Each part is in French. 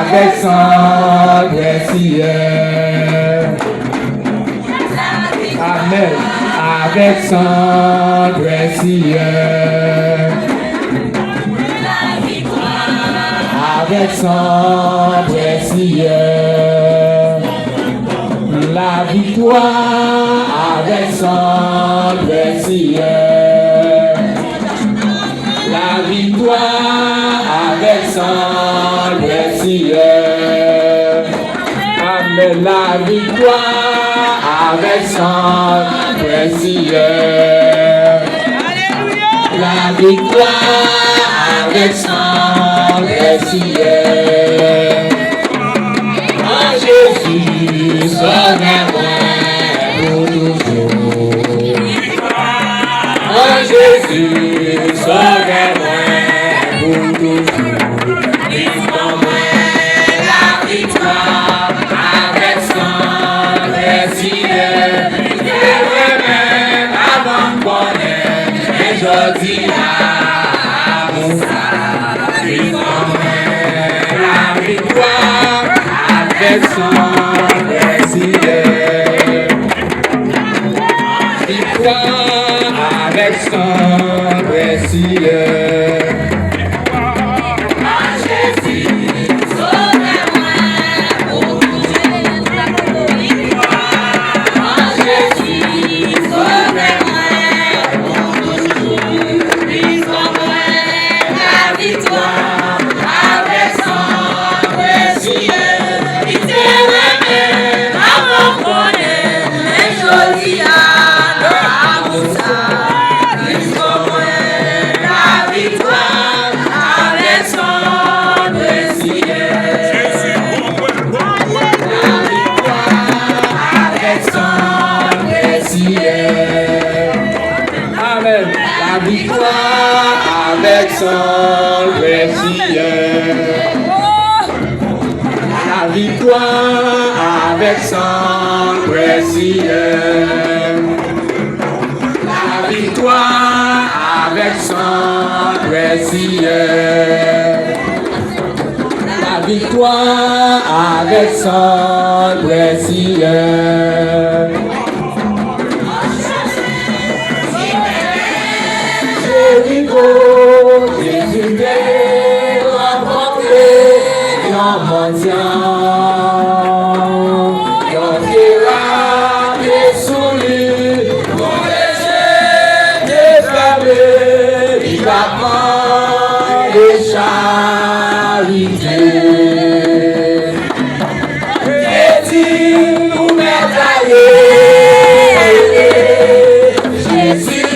avec son précieux. Amen. Avec son précieux. Avec son précieux. La victoire avec son précieux. La victoire avec son précieux. Amen. La victoire avec son précieux. La victoire avec son précieux. Oh Jésus, sauve-moi pour toujours. Oh Jésus, sauve-moi pour toujours. Donne-moi la victoire avec son précieux. Même avant de connaître, et je dis à mon frère, donne-moi la victoire avec son précieux. Victoire avec son précieux. Avec son précieux. La victoire avec son précieux. La victoire avec son précieux. La victoire avec son précieux. Jésus t'est rencontré dans mon Dieu. Ton terrain est souli, mon péché est fermé. Il apprend des charités. Et nous médaillés. Jésus.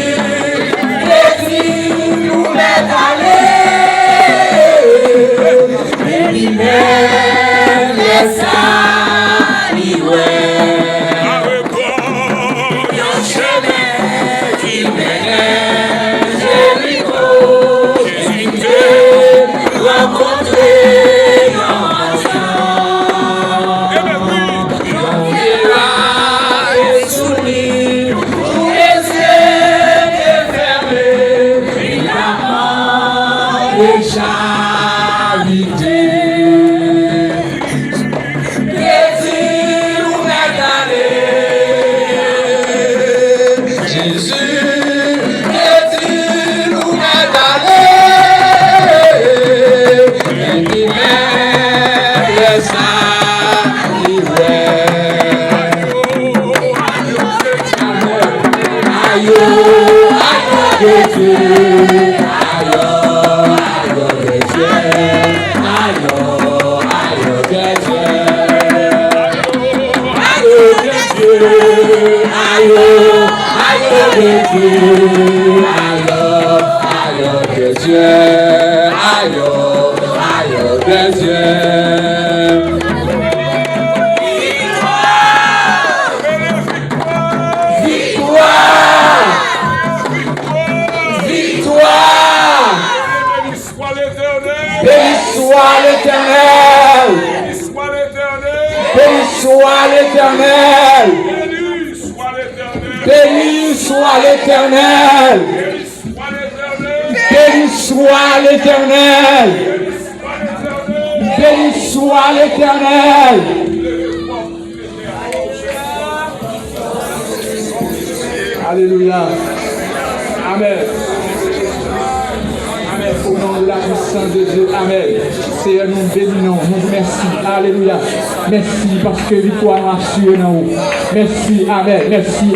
Béni soit l'Éternel. Béni soit l'Éternel. Béni soit l'Éternel. Alléluia. Amen. Amen. Au nom de la puissance de Dieu. Amen. Seigneur, nous bénissons. Nous merci. Alléluia. Merci parce que victoire a assuré dans nous. Merci. Amen. Merci.